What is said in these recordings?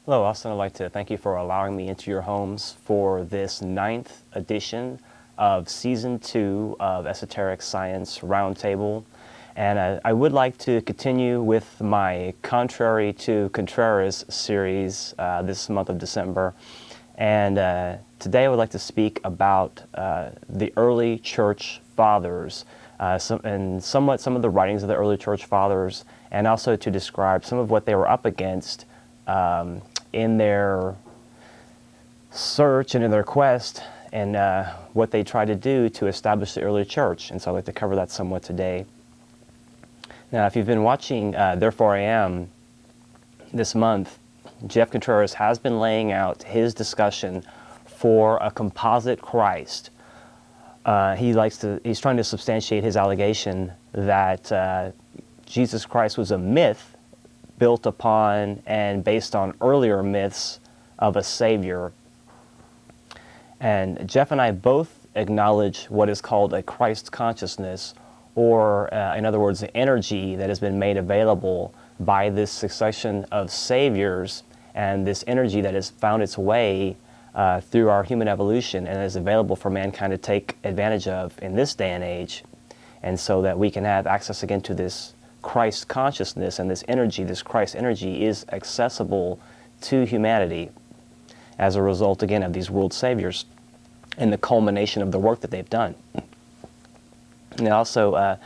Hello, Austin. I'd like to thank you for allowing me into your homes for this 9th edition of Season 2 of Esoteric Science Roundtable. And I would like to continue with my Contrary to Contreras series this month of December. And today I would like to speak about the early church fathers, and somewhat some of the writings of the early church fathers, and also to describe some of what they were up against in their search and in their quest, and what they tried to do to establish the early church. And so I'd like to cover that somewhat today. Now, if you've been watching Therefore I Am this month, Jeff Contreras has been laying out his discussion for a composite Christ. He's trying to substantiate his allegation that Jesus Christ was a myth built upon and based on earlier myths of a Savior. And Jeff and I both acknowledge what is called a Christ consciousness, or in other words, the energy that has been made available by this succession of Saviors, and this energy that has found its way through our human evolution and is available for mankind to take advantage of in this day and age, and so that we can have access again to this Christ consciousness, and this energy, this Christ energy, is accessible to humanity as a result, again, of these world saviors and the culmination of the work that they've done. And also,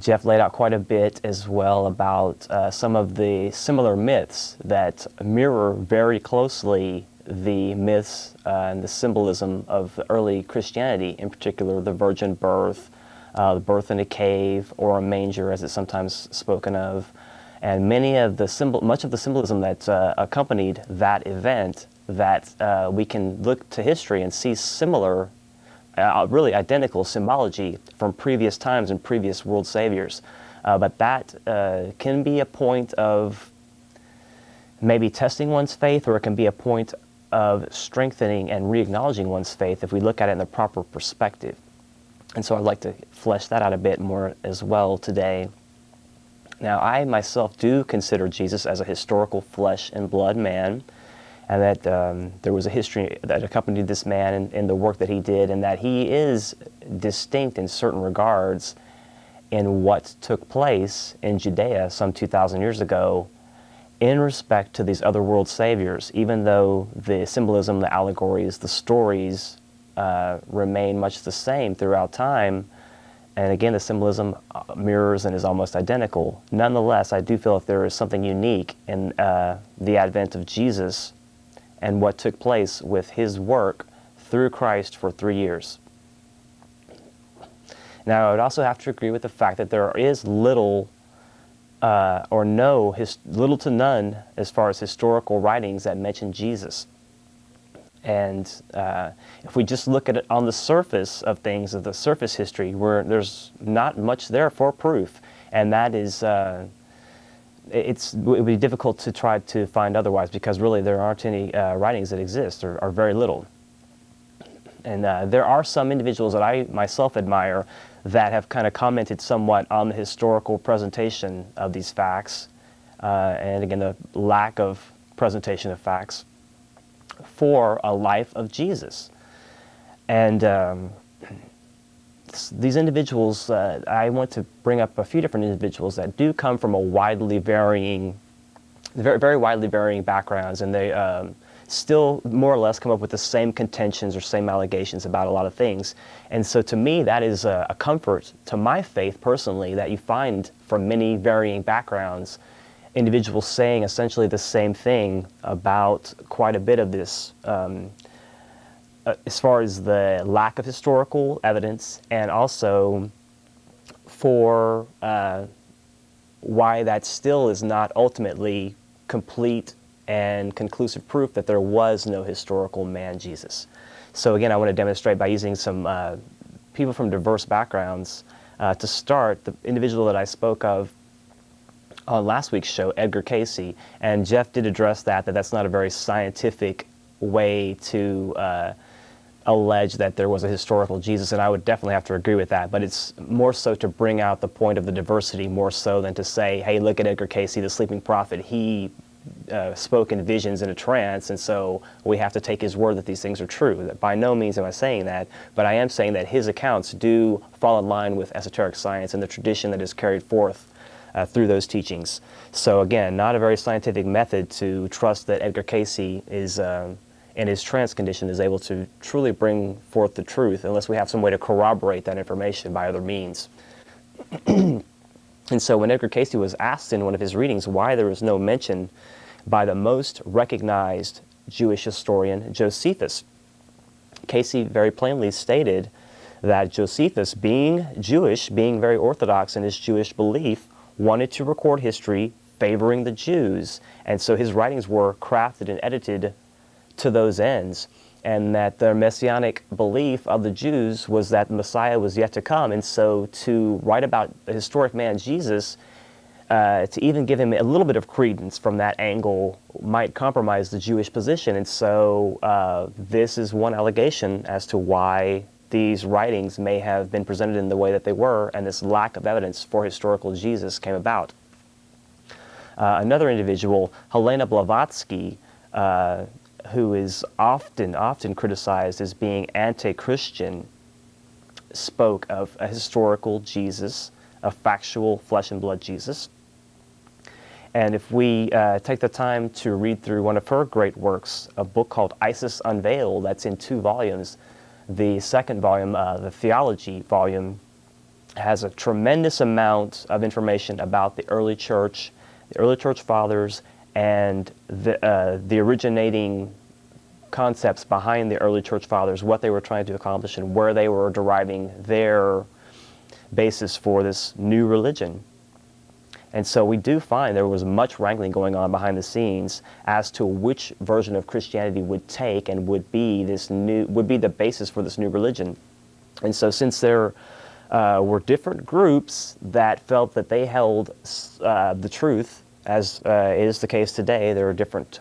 Jeff laid out quite a bit as well about some of the similar myths that mirror very closely the myths and the symbolism of the early Christianity, in particular the virgin birth, the birth in a cave or a manger, as it's sometimes spoken of, and much of the symbolism that accompanied that event, that we can look to history and see similar, really identical symbology from previous times and previous world saviors. But that can be a point of maybe testing one's faith, or it can be a point of strengthening and re-acknowledging one's faith if we look at it in the proper perspective. And so I'd like to flesh that out a bit more as well today. Now, I myself do consider Jesus as a historical flesh and blood man, and that there was a history that accompanied this man in the work that he did, and that he is distinct in certain regards in what took place in Judea some 2,000 years ago in respect to these other world saviors, even though the symbolism, the allegories, the stories remain much the same throughout time. And again, the symbolism mirrors and is almost identical. Nonetheless, I do feel that there is something unique in the advent of Jesus and what took place with his work through Christ for 3 years. Now, I would also have to agree with the fact that there is little to none as far as historical writings that mention Jesus. And if we just look at it on the surface of things, of the surface history, where there's not much there for proof, and that is, it would be difficult to try to find otherwise, because really there aren't any writings that exist, or very little. And there are some individuals that I myself admire that have kind of commented somewhat on the historical presentation of these facts, and again, the lack of presentation of facts for a life of Jesus. And these individuals, I want to bring up a few different individuals that do come from a very widely varying backgrounds, and they still more or less come up with the same contentions or same allegations about a lot of things. And so to me, that is a comfort to my faith personally, that you find from many varying backgrounds individuals saying essentially the same thing about quite a bit of this, as far as the lack of historical evidence, and also for why that still is not ultimately complete and conclusive proof that there was no historical man Jesus. So again, I want to demonstrate by using some people from diverse backgrounds. To start, the individual that I spoke of on last week's show, Edgar Casey, and Jeff did address that's not a very scientific way to allege that there was a historical Jesus, and I would definitely have to agree with that, but it's more so to bring out the point of the diversity more so than to say, hey, look at Edgar Casey, the sleeping prophet, he spoke in visions in a trance, and so we have to take his word that these things are true. By no means am I saying that, but I am saying that his accounts do fall in line with esoteric science and the tradition that is carried forth through those teachings. So again, not a very scientific method to trust that Edgar Cayce is, in his trance condition, is able to truly bring forth the truth, unless we have some way to corroborate that information by other means. And so when Edgar Cayce was asked in one of his readings why there was no mention by the most recognized Jewish historian, Josephus, Cayce very plainly stated that Josephus, being Jewish, being very orthodox in his Jewish belief, wanted to record history favoring the Jews. And so his writings were crafted and edited to those ends, and that their messianic belief of the Jews was that the Messiah was yet to come. And so to write about the historic man Jesus, to even give him a little bit of credence from that angle might compromise the Jewish position. And so this is one allegation as to why these writings may have been presented in the way that they were, and this lack of evidence for historical Jesus came about. Another individual, Helena Blavatsky, who is often criticized as being anti-Christian, spoke of a historical Jesus, a factual flesh and blood Jesus. And if we take the time to read through one of her great works, a book called Isis Unveiled, that's in 2 volumes. The second volume, the theology volume, has a tremendous amount of information about the early church fathers, and the originating concepts behind the early church fathers, what they were trying to accomplish, and where they were deriving their basis for this new religion. And so we do find there was much wrangling going on behind the scenes as to which version of Christianity would take and would be the basis for this new religion. And so since there were different groups that felt that they held the truth, as is the case today, there are different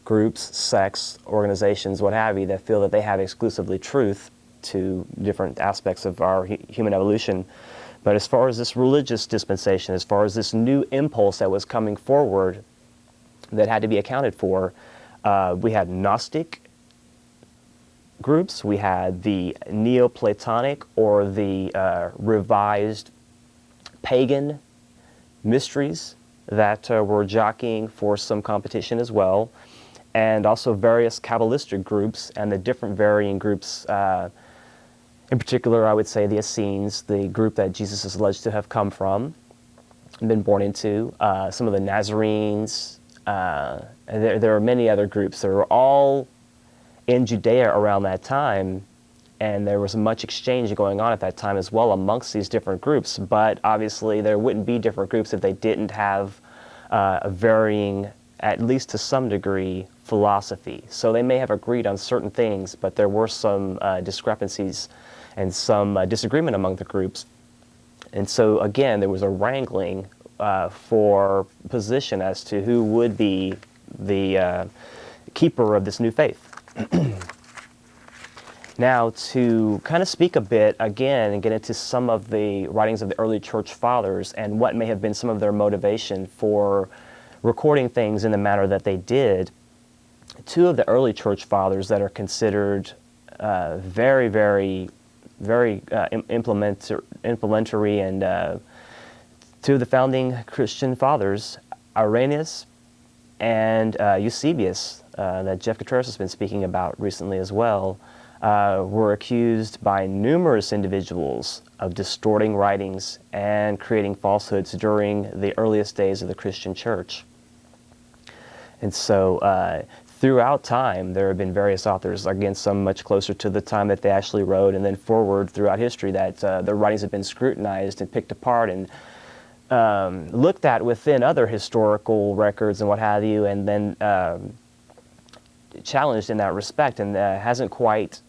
groups, sects, organizations, what have you, that feel that they have exclusively truth to different aspects of our human evolution. But as far as this religious dispensation, as far as this new impulse that was coming forward that had to be accounted for, we had Gnostic groups, we had the Neoplatonic or the revised pagan mysteries that were jockeying for some competition as well, and also various Kabbalistic groups and the different varying groups. In particular, I would say the Essenes, the group that Jesus is alleged to have come from, been born into, some of the Nazarenes, and there are many other groups that were all in Judea around that time, and there was much exchange going on at that time as well amongst these different groups. But obviously there wouldn't be different groups if they didn't have a varying, at least to some degree, philosophy. So they may have agreed on certain things, but there were some discrepancies and some disagreement among the groups. And so again, there was a wrangling for position as to who would be the keeper of this new faith. Now, to kind of speak a bit again and get into some of the writings of the early church fathers and what may have been some of their motivation for recording things in the manner that they did, 2 of the early church fathers that are considered very implementary, and 2 of the founding Christian fathers, Irenaeus and Eusebius, that Jeff Contreras has been speaking about recently as well, were accused by numerous individuals of distorting writings and creating falsehoods during the earliest days of the Christian church. And so throughout time, there have been various authors, again, some much closer to the time that they actually wrote, and then forward throughout history, that their writings have been scrutinized and picked apart and looked at within other historical records and what have you, and then challenged in that respect, and hasn't quite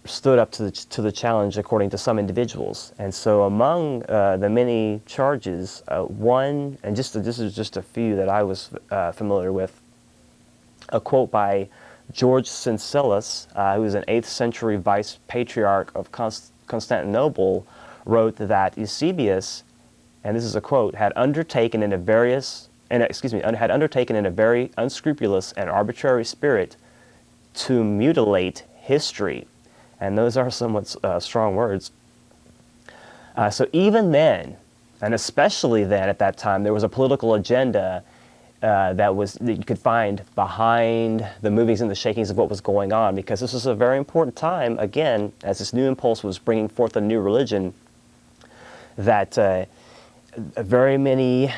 stood up to the challenge according to some individuals. And so among the many charges, one, and this is just a few that I was familiar with, a quote by George Syncellus, who was an 8th century vice patriarch of Constantinople, wrote that Eusebius, and this is a quote, had undertaken in various had undertaken in a very unscrupulous and arbitrary spirit to mutilate history. And those are somewhat strong words. So even then, and especially then at that time, there was a political agenda that you could find behind the movings and the shakings of what was going on, because this was a very important time, again, as this new impulse was bringing forth a new religion, that very many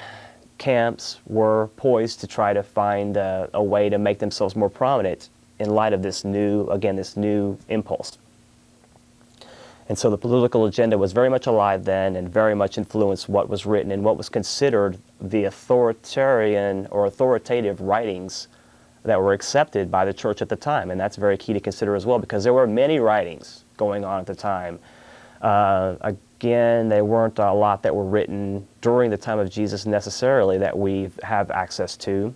camps were poised to try to find a way to make themselves more prominent in light of this new impulse. And so the political agenda was very much alive then and very much influenced what was written and what was considered the authoritarian or authoritative writings that were accepted by the church at the time. And that's very key to consider as well, because there were many writings going on at the time. Again, there weren't a lot that were written during the time of Jesus necessarily that we have access to.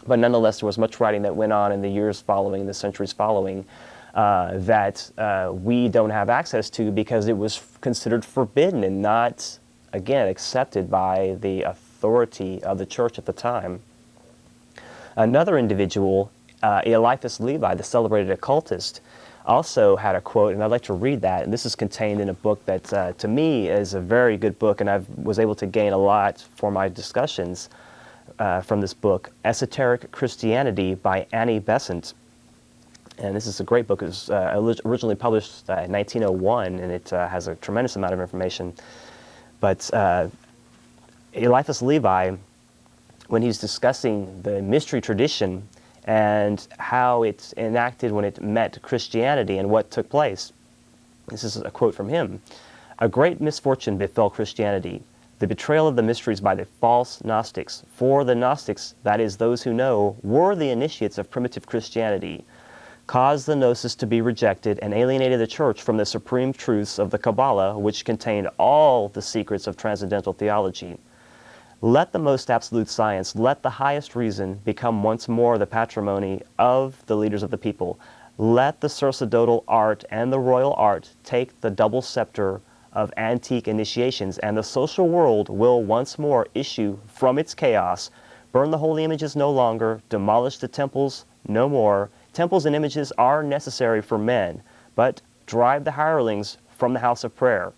But nonetheless, there was much writing that went on in the years following, the centuries following, that we don't have access to because it was considered forbidden and not, again, accepted by the authority of the church at the time. Another individual, Eliphas Levi, the celebrated occultist, also had a quote, and I'd like to read that. And this is contained in a book that, to me, is a very good book, and I was able to gain a lot for my discussions from this book, Esoteric Christianity by Annie Besant. And this is a great book. It was originally published in 1901, and it has a tremendous amount of information. But Eliphas Levi, when he's discussing the mystery tradition and how it's enacted when it met Christianity and what took place, this is a quote from him. "A great misfortune befell Christianity, the betrayal of the mysteries by the false Gnostics. For the Gnostics, that is, those who know, were the initiates of primitive Christianity, caused the Gnosis to be rejected and alienated the church from the supreme truths of the Kabbalah, which contained all the secrets of transcendental theology. Let the most absolute science, let the highest reason become once more the patrimony of the leaders of the people. Let the sacerdotal art and the royal art take the double scepter of antique initiations, and the social world will once more issue from its chaos, burn the holy images no longer, demolish the temples no more. Temples and images are necessary for men, but drive the hirelings from the house of prayer.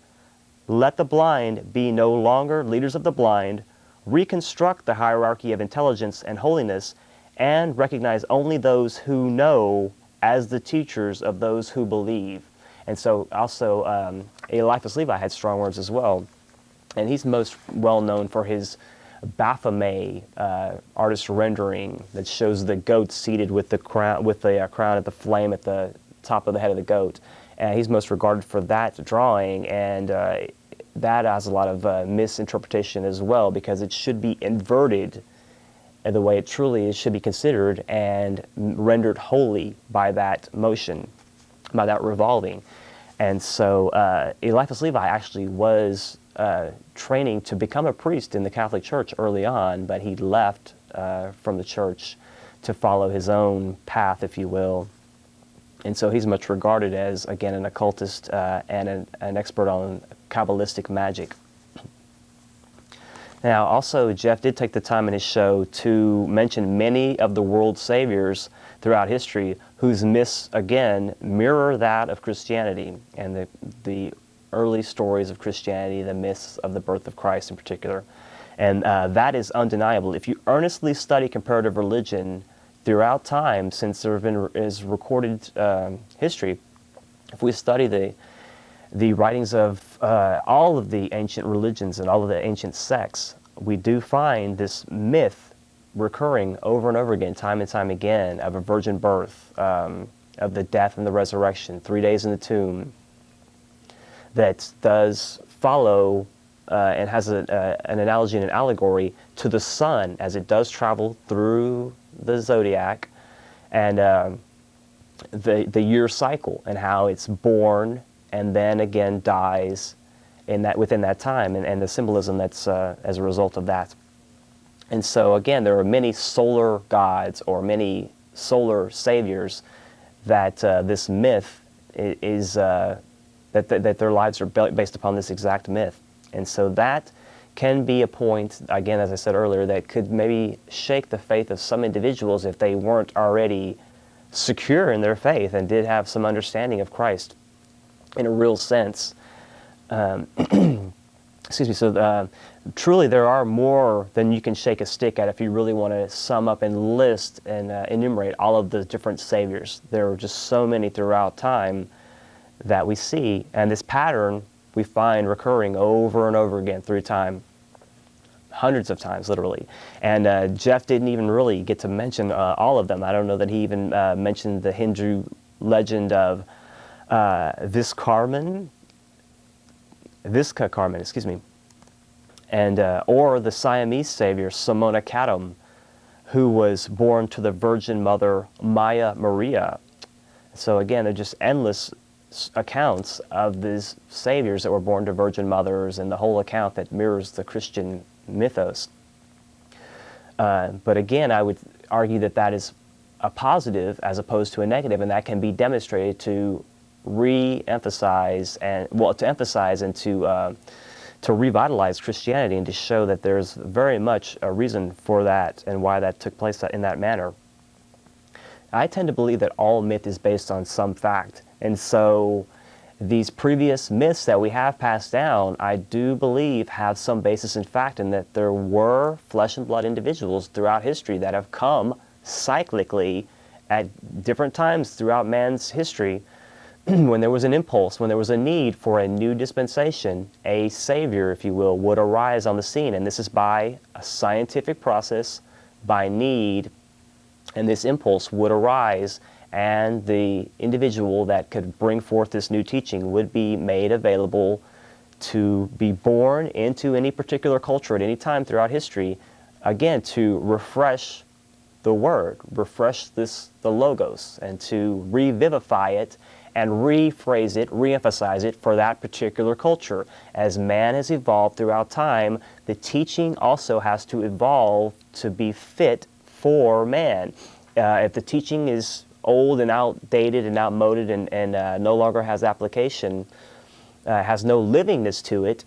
Let the blind be no longer leaders of the blind, reconstruct the hierarchy of intelligence and holiness, and recognize only those who know as the teachers of those who believe." And so also Eliphas Levi had strong words as well. And he's most well known for his Baphomet artist rendering that shows the goat seated with the crown at the flame at the top of the head of the goat. And he's most regarded for that drawing, and that has a lot of misinterpretation as well, because it should be inverted in the way it truly is, should be considered and rendered holy by that motion, by that revolving. And so Eliphas Levi actually was training to become a priest in the Catholic Church early on, but he left from the church to follow his own path, if you will. And so he's much regarded as, again, an occultist and an expert on Kabbalistic magic. Now, also, Jeff did take the time in his show to mention many of the world saviors throughout history whose myths, again, mirror that of Christianity and the early stories of Christianity, the myths of the birth of Christ in particular. And that is undeniable. If you earnestly study comparative religion throughout time, since there is recorded history, if we study the writings of all of the ancient religions and all of the ancient sects, we do find this myth recurring over and over again, time and time again, of a virgin birth, of the death and the resurrection, 3 days in the tomb, that does follow and has an analogy and an allegory to the sun as it does travel through the zodiac, and the year cycle, and how it's born and then again dies within that time, and the symbolism that's as a result of that. And so again, there are many solar gods or many solar saviors that this myth is that their lives are based upon this exact myth. And so that can be a point, again, as I said earlier, that could maybe shake the faith of some individuals if they weren't already secure in their faith and did have some understanding of Christ in a real sense. Excuse me, so truly there are more than you can shake a stick at if you really want to sum up and list and enumerate all of the different saviors. There are just so many throughout time that we see, and this pattern we find recurring over and over again through time, hundreds of times, literally. And Jeff didn't even really get to mention all of them. I don't know that he even mentioned the Hindu legend of Visvakarman, excuse me, and or the Siamese savior Samona Kadam, who was born to the Virgin Mother Maya Maria. So again, they're just endless accounts of these saviors that were born to virgin mothers, and the whole account that mirrors the Christian mythos. But again, I would argue that that is a positive as opposed to a negative, and that can be demonstrated to re-emphasize and to revitalize Christianity and to show that there's very much a reason for that and why that took place in that manner. I tend to believe that all myth is based on some fact, and so these previous myths that we have passed down, I do believe have some basis in fact, in that there were flesh and blood individuals throughout history that have come cyclically at different times throughout man's history when there was an impulse, when there was a need for a new dispensation, a savior, if you will, would arise on the scene. And this is by a scientific process, by need, and this impulse would arise, and the individual that could bring forth this new teaching would be made available to be born into any particular culture at any time throughout history, again, to refresh the word, refresh the logos, and to revivify it and rephrase it, reemphasize it for that particular culture. As man has evolved throughout time, the teaching also has to evolve to be fit for man. If the teaching is old and outdated and outmoded and no longer has application, has no livingness to it,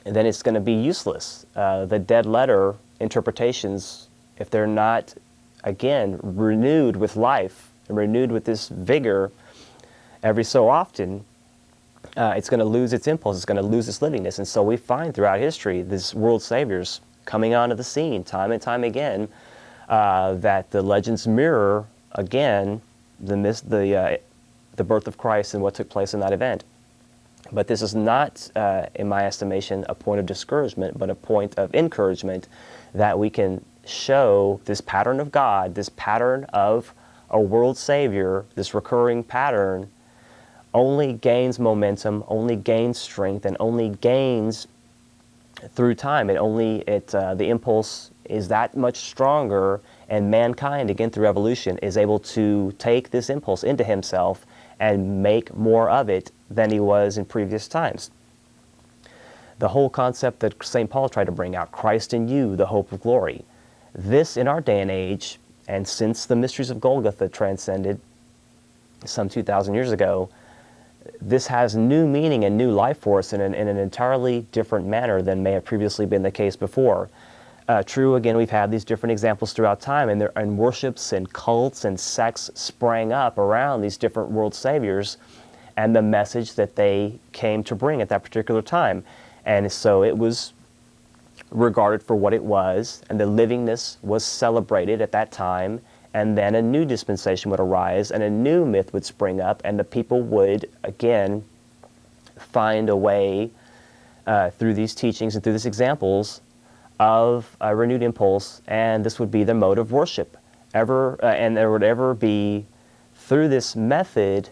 then it's going to be useless. The dead letter interpretations, if they're not, again, renewed with life and renewed with this vigor every so often, it's going to lose its impulse, it's going to lose its livingness. And so we find throughout history these world saviors coming onto the scene time and time again, that the legends mirror, again, the birth of Christ and what took place in that event. But this is not, in my estimation, a point of discouragement, but a point of encouragement that we can show this pattern of God, this pattern of a world savior, this recurring pattern, only gains momentum, only gains strength, and only gains through time. The impulse is that much stronger, and mankind, again through evolution, is able to take this impulse into himself and make more of it than he was in previous times. The whole concept that St. Paul tried to bring out, Christ in you, the hope of glory. This, in our day and age, and since the mysteries of Golgotha transcended some 2,000 years ago, this has new meaning and new life for us in an entirely different manner than may have previously been the case before. True, again, we've had these different examples throughout time, and worships and cults and sects sprang up around these different world saviors and the message that they came to bring at that particular time. And so it was regarded for what it was, and the livingness was celebrated at that time, and then a new dispensation would arise, and a new myth would spring up, and the people would, again, find a way through these teachings and through these examples of a renewed impulse, and this would be the mode of worship. And there would ever be, through this method,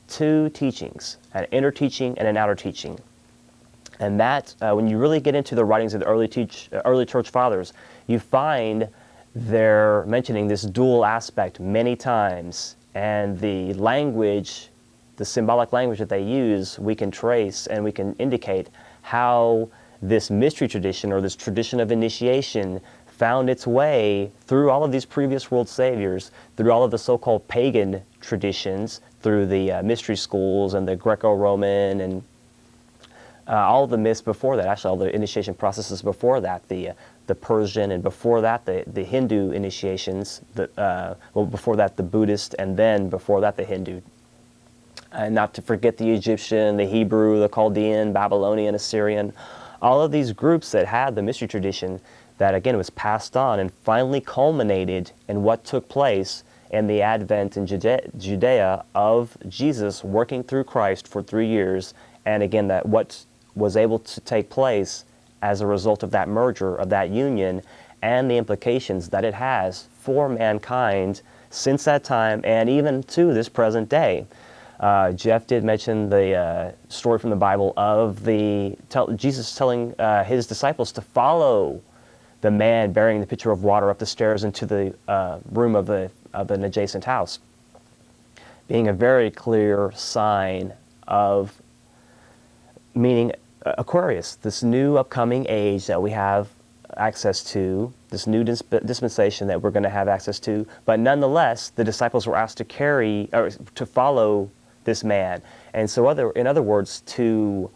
two teachings, an inner teaching and an outer teaching. And that, when you really get into the writings of the early church fathers, you find they're mentioning this dual aspect many times, and the language, the symbolic language that they use, we can trace and we can indicate how this mystery tradition or this tradition of initiation found its way through all of these previous world saviors, through all of the so-called pagan traditions, through the mystery schools and the Greco-Roman and all the myths before that, actually all the initiation processes before that, the Persian, and before that the Hindu initiations, before that the Buddhist, and then before that the Hindu. And not to forget the Egyptian, the Hebrew, the Chaldean, Babylonian, Assyrian, all of these groups that had the mystery tradition that again was passed on and finally culminated in what took place in the advent in Judea of Jesus working through Christ for 3 years, and again that what was able to take place as a result of that merger, of that union, and the implications that it has for mankind since that time and even to this present day. Jeff did mention the story from the Bible of Jesus telling his disciples to follow the man bearing the pitcher of water up the stairs into the room of an adjacent house, being a very clear sign of, meaning Aquarius, this new upcoming age that we have access to, this new dispensation that we're going to have access to, but nonetheless, the disciples were asked to follow this man. And so in other words, to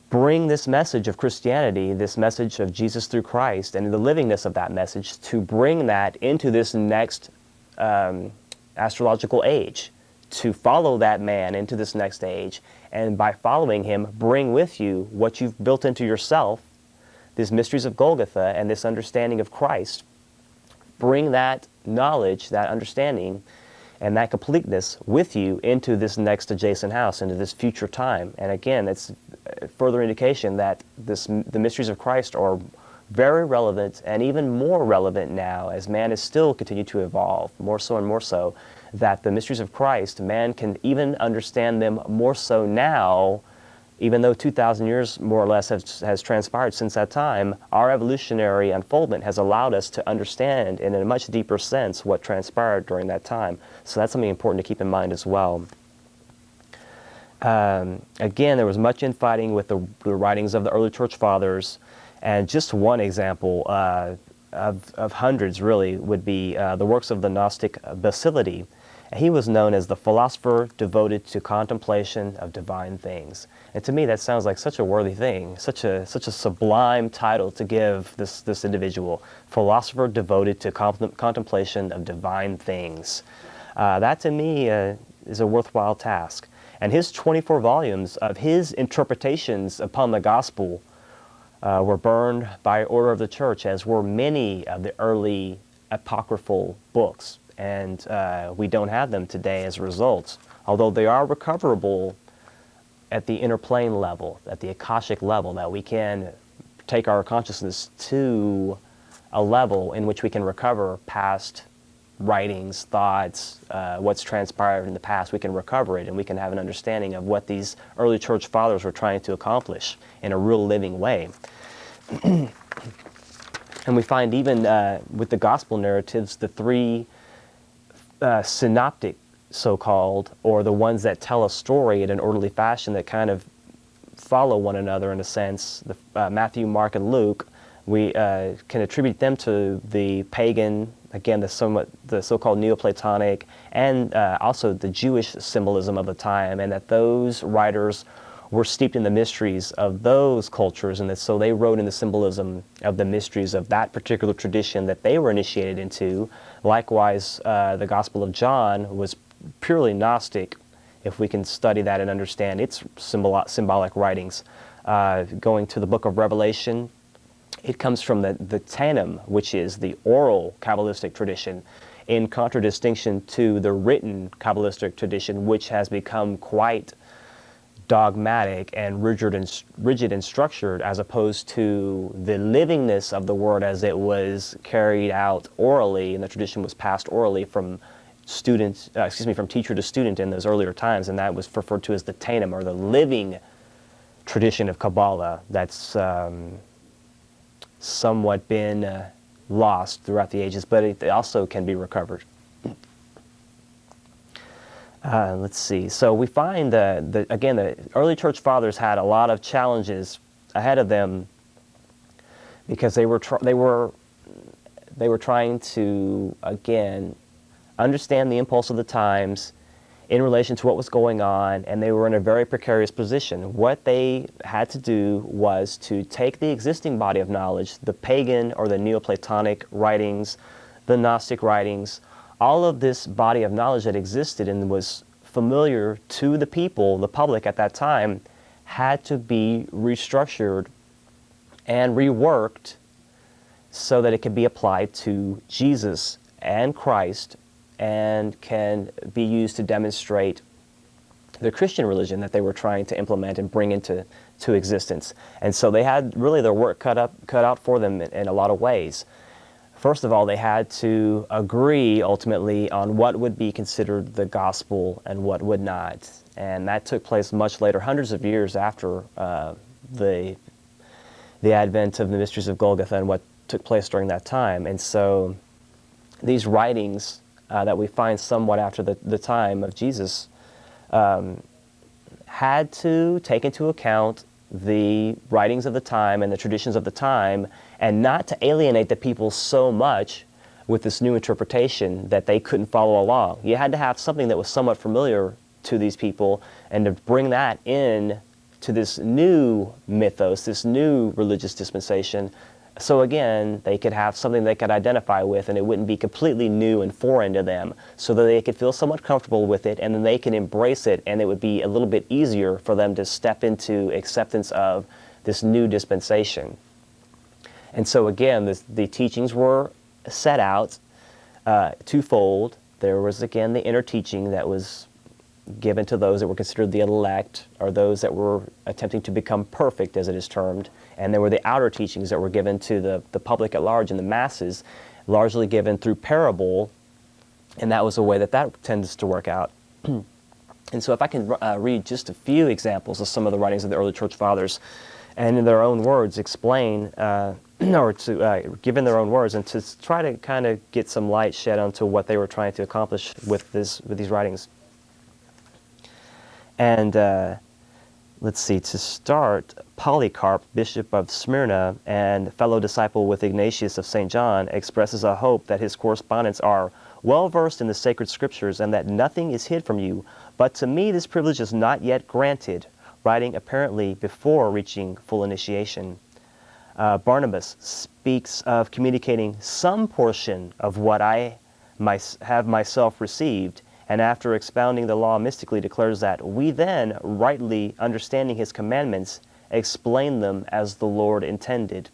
bring this message of Christianity, this message of Jesus through Christ, and the livingness of that message, to bring that into this next astrological age, to follow that man into this next age, and by following him, bring with you what you've built into yourself, these mysteries of Golgotha and this understanding of Christ. Bring that knowledge, that understanding, and that completeness with you into this next adjacent house, into this future time. And again, it's a further indication that the mysteries of Christ are very relevant, and even more relevant now as man is still continuing to evolve, more so and more so, that the mysteries of Christ, man can even understand them more so now, even though 2,000 years more or less has transpired since that time. Our evolutionary unfoldment has allowed us to understand in a much deeper sense what transpired during that time. So that's something important to keep in mind as well. Again, there was much infighting with the writings of the early church fathers, and just one example of hundreds really would be the works of the Gnostic Basilides. He was known as the philosopher devoted to contemplation of divine things. And to me, that sounds like such a worthy thing, such a sublime title to give this individual, philosopher devoted to contemplation of divine things. That to me is a worthwhile task. And his 24 volumes of his interpretations upon the gospel were burned by order of the church, as were many of the early apocryphal books. And we don't have them today as a result, although they are recoverable at the inner plane level, at the Akashic level, that we can take our consciousness to a level in which we can recover past writings, thoughts, what's transpired in the past. We can recover it, and we can have an understanding of what these early church fathers were trying to accomplish in a real living way. And we find even with the gospel narratives, the three synoptic, so-called, or the ones that tell a story in an orderly fashion that kind of follow one another in a sense, Matthew, Mark, and Luke, we can attribute them to the pagan, again, the so-called Neoplatonic, and also the Jewish symbolism of the time, and that those writers were steeped in the mysteries of those cultures, and that so they wrote in the symbolism of the mysteries of that particular tradition that they were initiated into. Likewise, the Gospel of John was purely Gnostic, if we can study that and understand its symbolic writings. Going to the book of Revelation, it comes from the Tannim, which is the oral Kabbalistic tradition, in contradistinction to the written Kabbalistic tradition, which has become quite dogmatic and rigid and structured, as opposed to the livingness of the word as it was carried out orally, and the tradition was passed orally from from teacher to student in those earlier times, and that was referred to as the Tannim, or the living tradition of Kabbalah. That's somewhat been lost throughout the ages, but it also can be recovered. Let's see. So we find again, the early church fathers had a lot of challenges ahead of them, because they were trying to, again, understand the impulse of the times in relation to what was going on, and they were in a very precarious position. What they had to do was to take the existing body of knowledge, the pagan or the Neoplatonic writings, the Gnostic writings, all of this body of knowledge that existed and was familiar to the people, the public at that time, had to be restructured and reworked so that it could be applied to Jesus and Christ and can be used to demonstrate the Christian religion that they were trying to implement and bring into existence. And so they had really their work cut out for them in a lot of ways. First of all, they had to agree ultimately on what would be considered the gospel and what would not. And that took place much later, hundreds of years after the advent of the mysteries of Golgotha and what took place during that time. And so these writings that we find somewhat after the time of Jesus had to take into account the writings of the time and the traditions of the time, and not to alienate the people so much with this new interpretation that they couldn't follow along. You had to have something that was somewhat familiar to these people, and to bring that in to this new mythos, this new religious dispensation, so again, they could have something they could identify with, and it wouldn't be completely new and foreign to them, so that they could feel somewhat comfortable with it, and then they can embrace it, and it would be a little bit easier for them to step into acceptance of this new dispensation. And so again, the teachings were set out twofold. There was again the inner teaching that was given to those that were considered the elect, or those that were attempting to become perfect, as it is termed. And there were the outer teachings that were given to the public at large and the masses, largely given through parable, and that was the way that tends to work out. And so if I can read just a few examples of some of the writings of the early church fathers, and in their own words explain, or to give in their own words, and to try to kind of get some light shed onto what they were trying to accomplish with these writings. And let's see, to start, Polycarp, Bishop of Smyrna and fellow disciple with Ignatius of St. John, expresses a hope that his correspondents are well versed in the sacred scriptures and that nothing is hid from you, but to me this privilege is not yet granted, writing apparently before reaching full initiation. Barnabas speaks of communicating some portion of what I have myself received, and after expounding the law mystically declares that we then, rightly understanding his commandments, explain them as the Lord intended.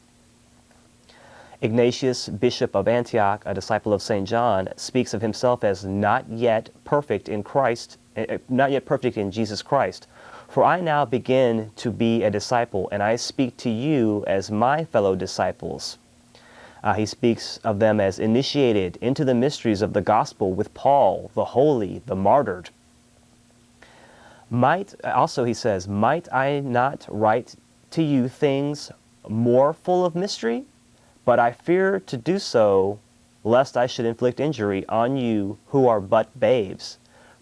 Ignatius, Bishop of Antioch, a disciple of St. John, speaks of himself as not yet perfect in Jesus Christ. For I now begin to be a disciple, and I speak to you as my fellow disciples. He speaks of them as initiated into the mysteries of the gospel with Paul, the holy, the martyred. Also he says, might I not write to you things more full of mystery? But I fear to do so, lest I should inflict injury on you who are but babes.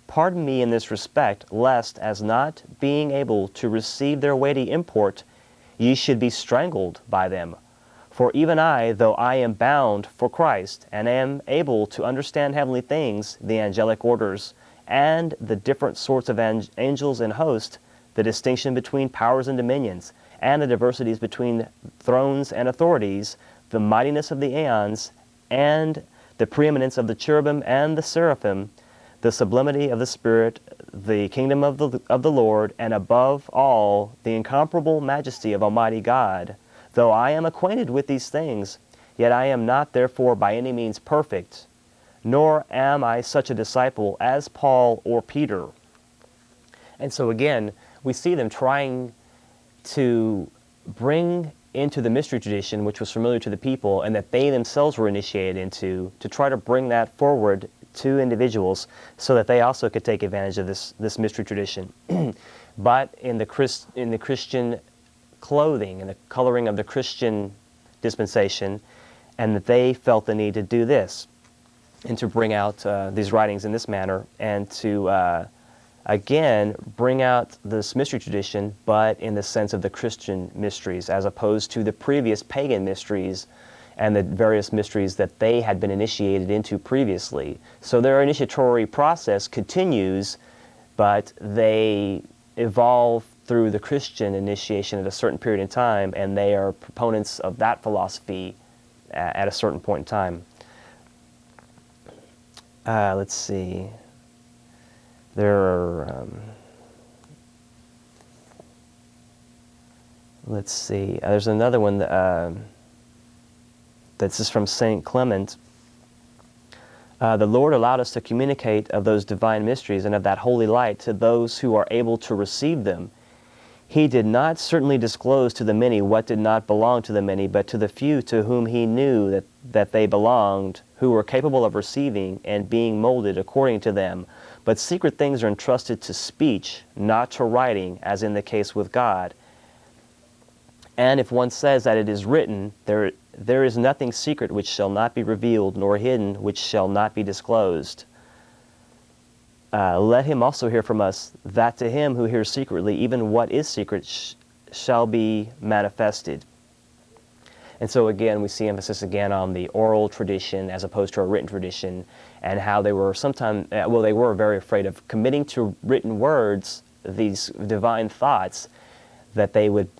Pardon me in this respect, lest, as not being able to receive their weighty import, ye should be strangled by them. For even I, though I am bound for Christ, and am able to understand heavenly things, the angelic orders, and the different sorts of angels and hosts, the distinction between powers and dominions, and the diversities between thrones and authorities, the mightiness of the aeons, and the preeminence of the cherubim and the seraphim, the sublimity of the Spirit, the kingdom of the Lord, and above all, the incomparable majesty of Almighty God. Though I am acquainted with these things, yet I am not therefore by any means perfect, nor am I such a disciple as Paul or Peter. And so again, we see them trying to bring into the mystery tradition, which was familiar to the people, and that they themselves were initiated into, to try to bring that forward to individuals so that they also could take advantage of this mystery tradition. But in the Christian clothing and the coloring of the Christian dispensation, and that they felt the need to do this and to bring out these writings in this manner, and to again bring out this mystery tradition, but in the sense of the Christian mysteries, as opposed to the previous pagan mysteries and the various mysteries that they had been initiated into previously. So their initiatory process continues but they evolve through the Christian initiation at a certain period in time, and they are proponents of that philosophy at a certain point in time. Let's see. There are, let's see, there's another one that's just from St. Clement. The Lord allowed us to communicate of those divine mysteries and of that holy light to those who are able to receive them. He did not certainly disclose to the many what did not belong to the many, but to the few to whom he knew that they belonged, who were capable of receiving and being molded according to them. But secret things are entrusted to speech, not to writing, as in the case with God. And if one says that it is written, there is nothing secret which shall not be revealed, nor hidden which shall not be disclosed. Let him also hear from us that to him who hears secretly, even what is secret shall be manifested. And so again, we see emphasis again on the oral tradition as opposed to a written tradition, and how they were sometimes, they were very afraid of committing to written words these divine thoughts, that they would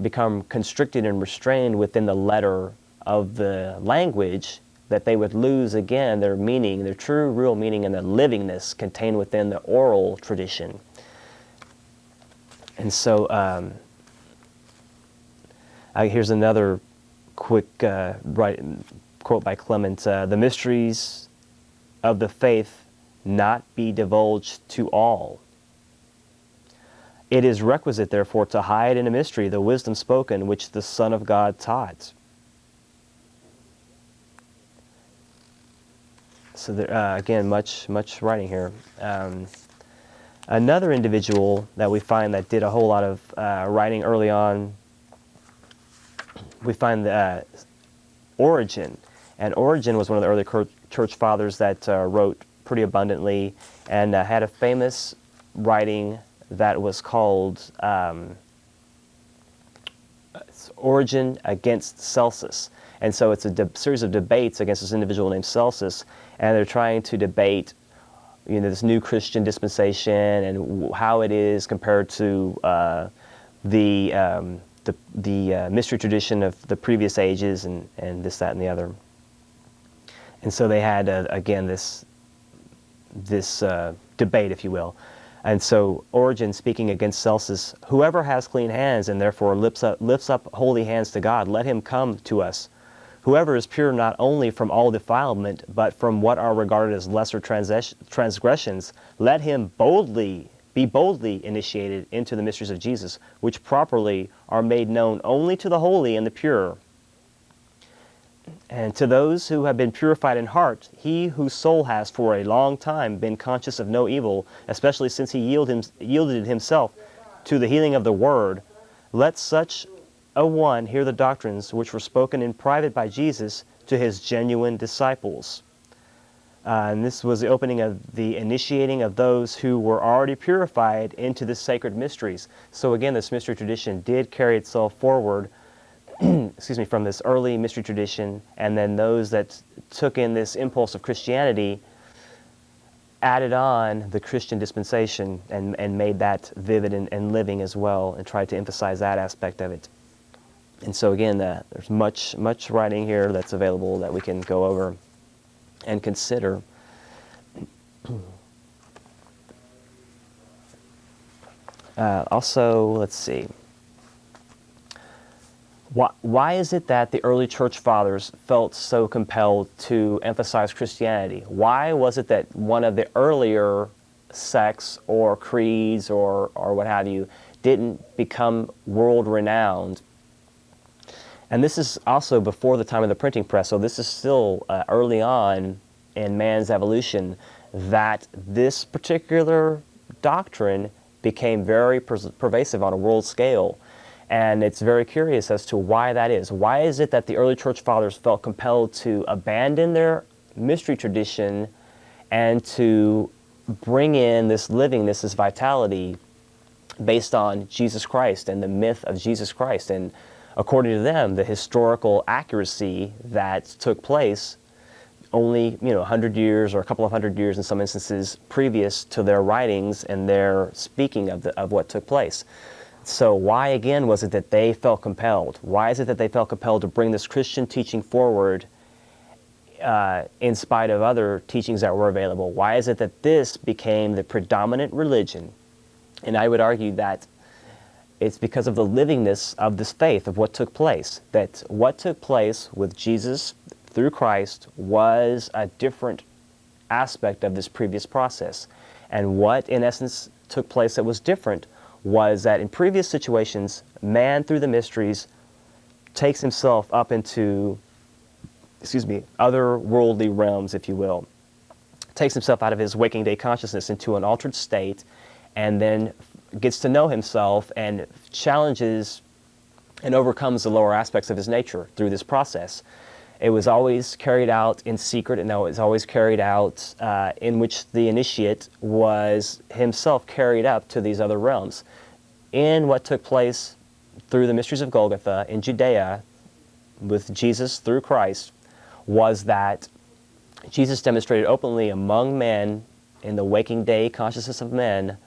become constricted and restrained within the letter of the language, that they would lose again their meaning, their true, real meaning, and the livingness contained within the oral tradition. And so here's another quick quote by Clement. The mysteries of the faith not be divulged to all. It is requisite, therefore, to hide in a mystery the wisdom spoken which the Son of God taught. So there, again, much writing here. Another individual that we find that did a whole lot of writing early on, we find Origen. And Origen was one of the early church fathers that wrote pretty abundantly, and had a famous writing that was called Origen against Celsus. And so it's a series of debates against this individual named Celsus, and they're trying to debate, this new Christian dispensation and how it is compared to the mystery tradition of the previous ages, and this, that, and the other. And so they had again this debate, if you will. And so Origen, speaking against Celsus, whoever has clean hands and therefore lifts up holy hands to God, let him come to us. Whoever is pure not only from all defilement, but from what are regarded as lesser transgressions, let him be boldly initiated into the mysteries of Jesus, which properly are made known only to the holy and the pure. And to those who have been purified in heart, he whose soul has for a long time been conscious of no evil, especially since he yielded himself to the healing of the word, let such a one hear the doctrines which were spoken in private by Jesus to his genuine disciples. And this was the opening of the initiating of those who were already purified into the sacred mysteries. So again, this mystery tradition did carry itself forward excuse me, from this early mystery tradition, and then those that took in this impulse of Christianity added on the Christian dispensation and made that vivid and living as well, and tried to emphasize that aspect of it. And so again, there's much writing here that's available that we can go over and consider. Also, let's see. Why is it that the early church fathers felt so compelled to emphasize Christianity? Why was it that one of the earlier sects or creeds or what have you didn't become world-renowned? And this is also before the time of the printing press, so this is still early on in man's evolution, that this particular doctrine became very pervasive on a world scale. And it's very curious as to why that is. Why is it that the early church fathers felt compelled to abandon their mystery tradition and to bring in this livingness, this vitality based on Jesus Christ and the myth of Jesus Christ, and according to them, the historical accuracy that took place only 100 years or a couple of hundred years in some instances previous to their writings and their speaking of what took place. So why again was it that they felt compelled? Why is it that they felt compelled to bring this Christian teaching forward in spite of other teachings that were available? Why is it that this became the predominant religion? And I would argue that it's because of the livingness of this faith, of what took place. That what took place with Jesus through Christ was a different aspect of this previous process. And what, in essence, took place that was different was that in previous situations, man, through the mysteries, takes himself up into, other worldly realms, if you will. Takes himself out of his waking day consciousness into an altered state, and then gets to know himself and challenges and overcomes the lower aspects of his nature through this process. It was always carried out in secret, and it was always carried out in which the initiate was himself carried up to these other realms. In what took place through the mysteries of Golgotha in Judea with Jesus through Christ was that Jesus demonstrated openly among men in the waking day consciousness of men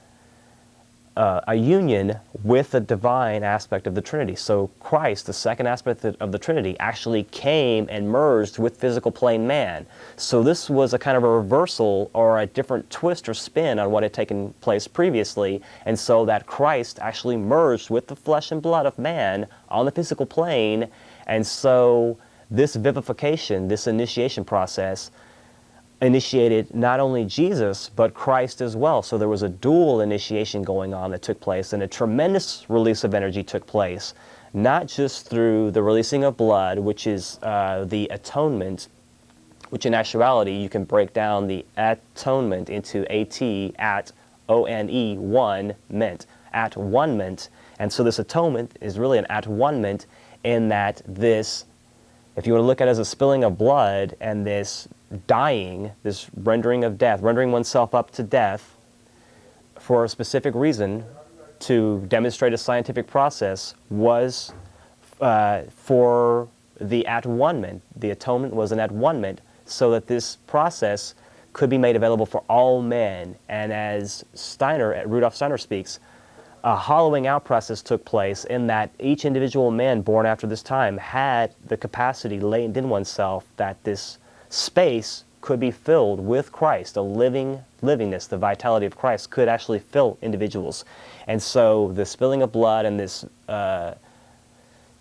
a union with the divine aspect of the Trinity. So Christ, the second aspect of the Trinity, actually came and merged with physical plane man. So this was a kind of a reversal or a different twist or spin on what had taken place previously, and so that Christ actually merged with the flesh and blood of man on the physical plane, and so this vivification, this initiation process, initiated not only Jesus, but Christ as well. So there was a dual initiation going on that took place, and a tremendous release of energy took place, not just through the releasing of blood, which is the atonement, which in actuality you can break down the atonement into at O-N-E, one, ment, at one ment. And so this atonement is really an at one ment in that this, if you want to look at it as a spilling of blood and this dying, this rendering of death, rendering oneself up to death for a specific reason to demonstrate a scientific process was for the at-one-ment. The atonement was an at-one-ment so that this process could be made available for all men. And as Rudolf Steiner speaks, a hollowing out process took place in that each individual man born after this time had the capacity latent in oneself that this space could be filled with Christ. A livingness, the vitality of Christ could actually fill individuals. And so the spilling of blood and this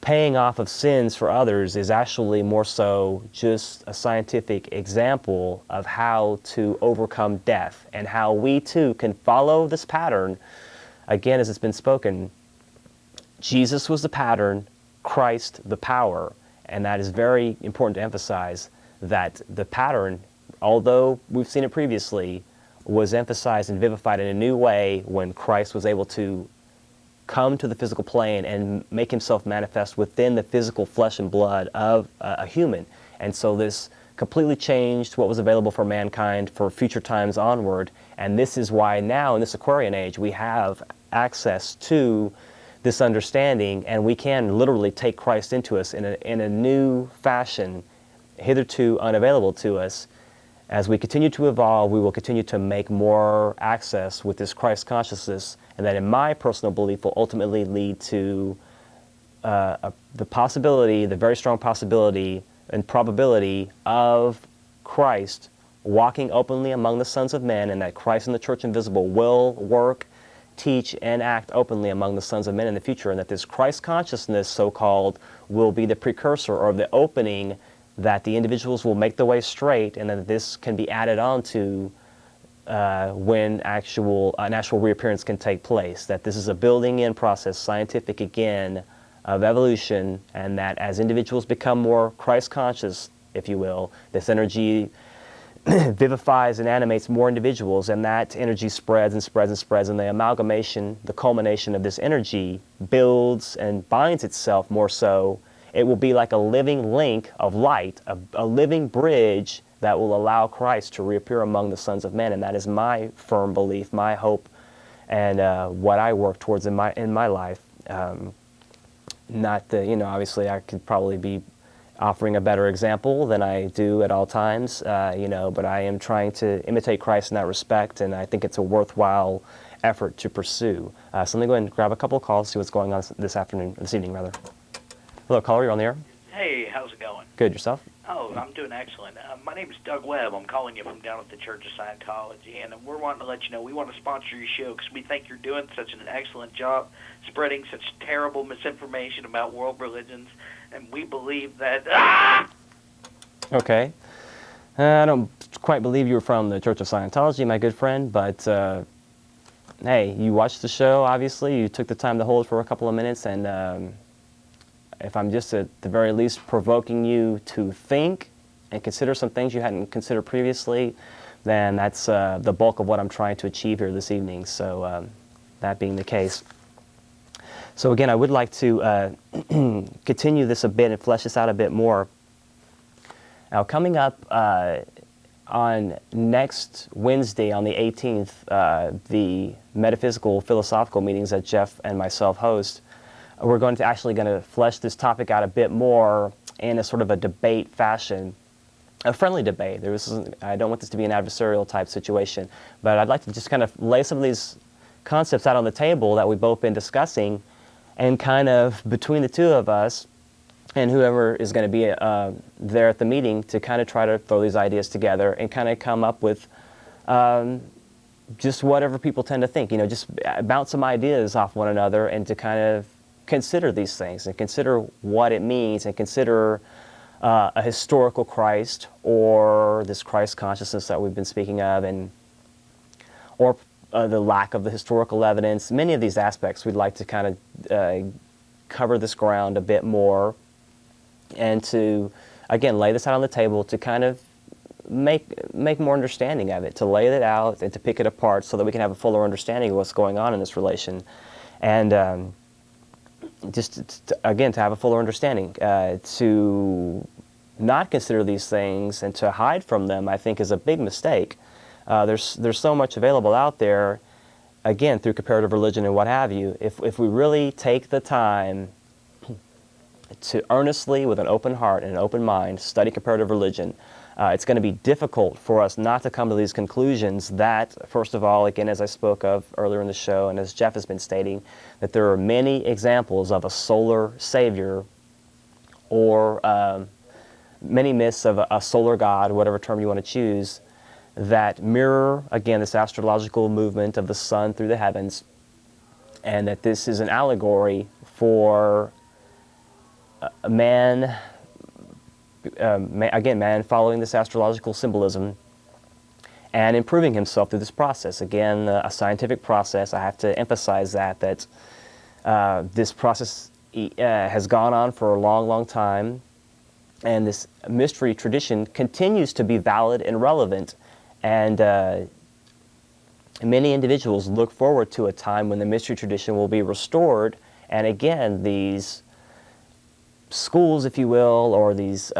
paying off of sins for others is actually more so just a scientific example of how to overcome death and how we too can follow this pattern. Again, as it's been spoken, Jesus was the pattern, Christ the power, and that is very important to emphasize that the pattern, although we've seen it previously, was emphasized and vivified in a new way when Christ was able to come to the physical plane and make himself manifest within the physical flesh and blood of a human. And so this completely changed what was available for mankind for future times onward. And this is why now in this Aquarian age we have access to this understanding, and we can literally take Christ into us in a new fashion hitherto unavailable to us. As we continue to evolve, we will continue to make more access with this Christ consciousness, and that in my personal belief will ultimately lead to the possibility, the very strong possibility and probability of Christ walking openly among the sons of men, and that Christ and the church invisible will work, teach, and act openly among the sons of men in the future, and that this Christ consciousness, so-called, will be the precursor or the opening that the individuals will make the way straight, and that this can be added on to when an actual reappearance can take place. That this is a building in process, scientific again, of evolution, and that as individuals become more Christ conscious, if you will, this energy vivifies and animates more individuals, and that energy spreads and spreads and spreads, and the amalgamation, the culmination of this energy builds and binds itself more so. It will be like a living link of light, a living bridge that will allow Christ to reappear among the sons of men. And that is my firm belief, my hope, and what I work towards in my life. Not the, obviously I could probably be offering a better example than I do at all times, but I am trying to imitate Christ in that respect, and I think it's a worthwhile effort to pursue. So let me go ahead and grab a couple of calls, see what's going on this evening rather. Hello, caller, you're on the air. Hey, how's it going? Good, yourself? Oh, I'm doing excellent. My name is Doug Webb. I'm calling you from down at the Church of Scientology, and we're wanting to let you know we want to sponsor your show because we think you're doing such an excellent job spreading such terrible misinformation about world religions, and we believe that... Okay. I don't quite believe you were from the Church of Scientology, my good friend, but hey, you watched the show, obviously. You took the time to hold for a couple of minutes, and if I'm just at the very least provoking you to think and consider some things you hadn't considered previously, then that's the bulk of what I'm trying to achieve here this evening. So that being the case. So again, I would like to continue this a bit and flesh this out a bit more. Now, coming up on next Wednesday, on the 18th, the metaphysical philosophical meetings that Jeff and myself host, we're going to flesh this topic out a bit more in a sort of a debate fashion, a friendly debate. I don't want this to be an adversarial type situation, but I'd like to just kind of lay some of these concepts out on the table that we've both been discussing, and kind of between the two of us and whoever is going to be there at the meeting to kind of try to throw these ideas together and kind of come up with just whatever people tend to think, just bounce some ideas off one another and to kind of consider these things and consider what it means and consider a historical Christ or this Christ consciousness that we've been speaking of, or the lack of the historical evidence. Many of these aspects we'd like to kind of cover this ground a bit more and to, again, lay this out on the table to kind of make more understanding of it, to lay it out and to pick it apart so that we can have a fuller understanding of what's going on in this relation. And again, to have a fuller understanding. To not consider these things and to hide from them, I think, is a big mistake. There's so much available out there, again, through comparative religion and what have you. If we really take the time to earnestly, with an open heart and an open mind, study comparative religion, it's going to be difficult for us not to come to these conclusions that, first of all, again, as I spoke of earlier in the show, and as Jeff has been stating, that there are many examples of a solar savior or many myths of a solar god, whatever term you want to choose, that mirror, again, this astrological movement of the sun through the heavens, and that this is an allegory for man following this astrological symbolism and improving himself through this process. Again, a scientific process. I have to emphasize that this process has gone on for a long, long time, and this mystery tradition continues to be valid and relevant, and many individuals look forward to a time when the mystery tradition will be restored, and again, these schools, if you will, or these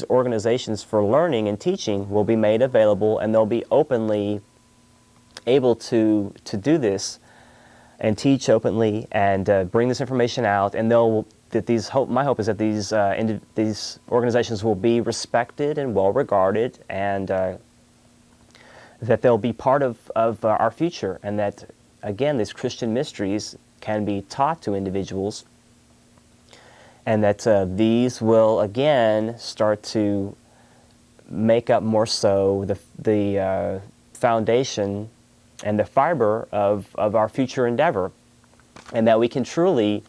organizations for learning and teaching will be made available, and they'll be openly able to do this and teach openly and bring this information out. And my hope is that these organizations will be respected and well regarded, and that they'll be part of our future, and that, again, these Christian mysteries can be taught to individuals, and that these will again start to make up more so the foundation and the fiber of our future endeavor, and that we can truly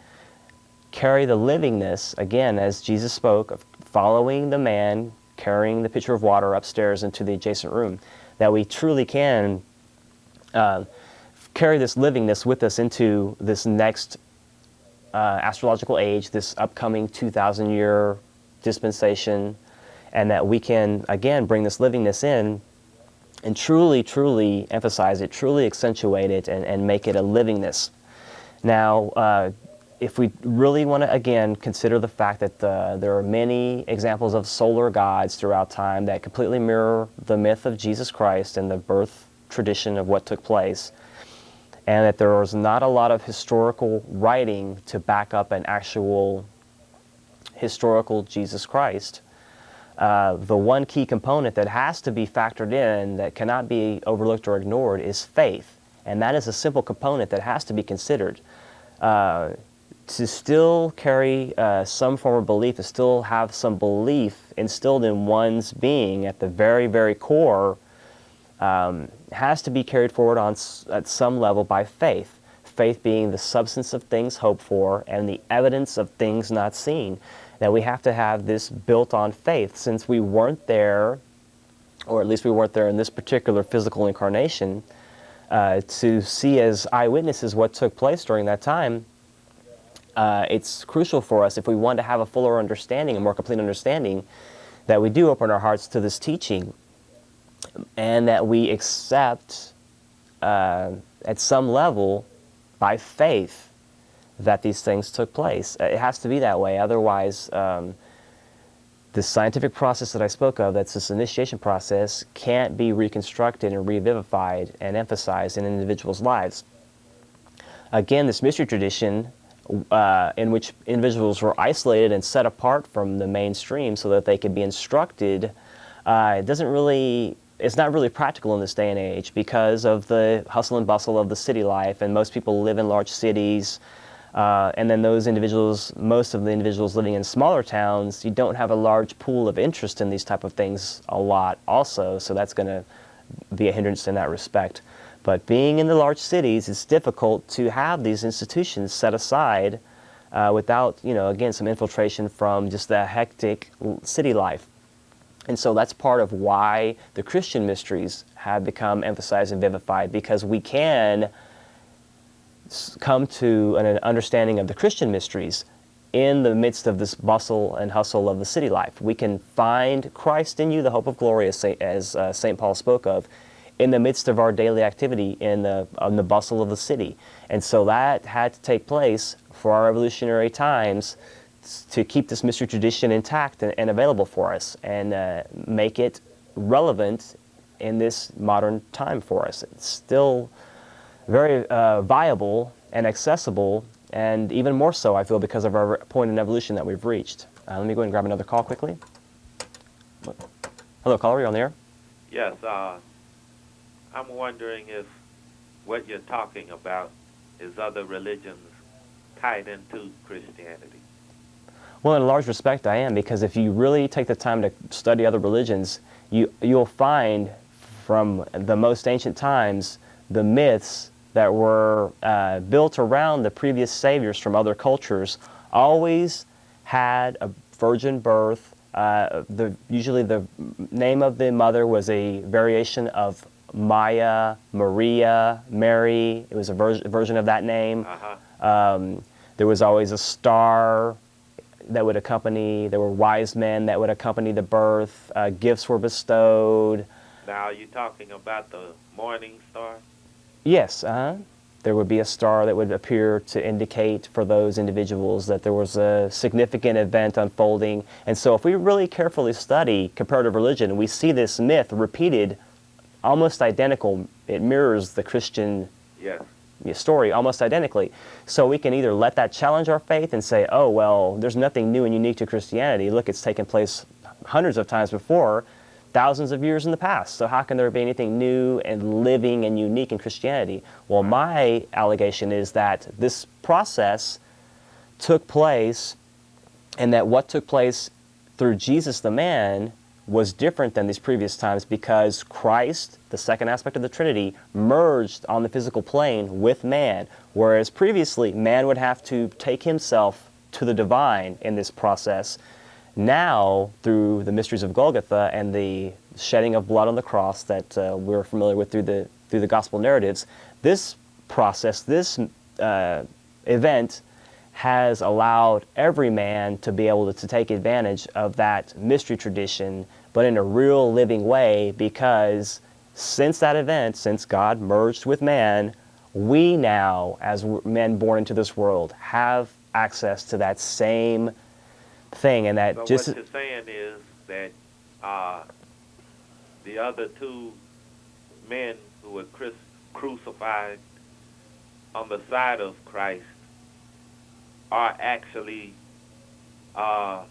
carry the livingness, again, as Jesus spoke of following the man carrying the pitcher of water upstairs into the adjacent room, that we truly can carry this livingness with us into this next astrological age, this upcoming 2,000-year dispensation, and that we can, again, bring this livingness in and truly, truly emphasize it, truly accentuate it, and make it a livingness. Now, if we really want to, again, consider the fact that there are many examples of solar gods throughout time that completely mirror the myth of Jesus Christ and the birth tradition of what took place, and that there was not a lot of historical writing to back up an actual historical Jesus Christ, the one key component that has to be factored in, that cannot be overlooked or ignored, is faith. And that is a simple component that has to be considered. To still carry some form of belief, to still have some belief instilled in one's being at the very, very core, has to be carried forward at some level by faith. Faith being the substance of things hoped for and the evidence of things not seen. That we have to have this built on faith. Since we weren't there, or at least we weren't there in this particular physical incarnation, to see as eyewitnesses what took place during that time, it's crucial for us, if we want to have a fuller understanding, a more complete understanding, that we do open our hearts to this teaching, and that we accept at some level by faith that these things took place. It has to be that way. Otherwise, the scientific process that I spoke of, that's this initiation process, can't be reconstructed and revivified and emphasized in individuals' lives. Again, this mystery tradition, in which individuals were isolated and set apart from the mainstream so that they could be instructed, it's not really practical in this day and age because of the hustle and bustle of the city life, and most people live in large cities. And then most of the individuals living in smaller towns, you don't have a large pool of interest in these type of things a lot also, so that's going to be a hindrance in that respect. But being in the large cities, it's difficult to have these institutions set aside without, again, some infiltration from just the hectic city life. And so that's part of why the Christian mysteries have become emphasized and vivified, because we can come to an understanding of the Christian mysteries in the midst of this bustle and hustle of the city life. We can find Christ in you, the hope of glory, as St. Paul spoke of, in the midst of our daily activity in the bustle of the city. And so that had to take place for our revolutionary times to keep this mystery tradition intact and available for us, and make it relevant in this modern time for us. It's still very viable and accessible, and even more so, I feel, because of our point in evolution that we've reached. Let me go ahead and grab another call quickly. Hello, caller, you're on the air. Yes, I'm wondering if what you're talking about is other religions tied into Christianity. Well, in a large respect, I am, because if you really take the time to study other religions, you'll find from the most ancient times the myths that were built around the previous saviors from other cultures always had a virgin birth. Usually the name of the mother was a variation of Maya, Maria, Mary. It was a version of that name. There was always a star that would accompany, there were wise men that would accompany the birth. Gifts were bestowed. Now, are you talking about the morning star? Yes, there would be a star that would appear to indicate for those individuals that there was a significant event unfolding. And so if we really carefully study comparative religion, we see this myth repeated almost identical. It mirrors the Christian story almost identically. So we can either let that challenge our faith and say, oh, well, there's nothing new and unique to Christianity. Look, it's taken place hundreds of times before, thousands of years in the past. So how can there be anything new and living and unique in Christianity? Well, my allegation is that this process took place, and that what took place through Jesus the man was different than these previous times, because Christ, the second aspect of the Trinity, merged on the physical plane with man, whereas previously man would have to take himself to the divine in this process. Now, through the mysteries of Golgotha and the shedding of blood on the cross that we're familiar with through the gospel narratives, this process, this event has allowed every man to be able to take advantage of that mystery tradition, but in a real living way, because since that event, since God merged with man, we now, as men born into this world, have access to that same thing. And that so just what you're saying is that the other two men who were crucified on the side of Christ are actually uh,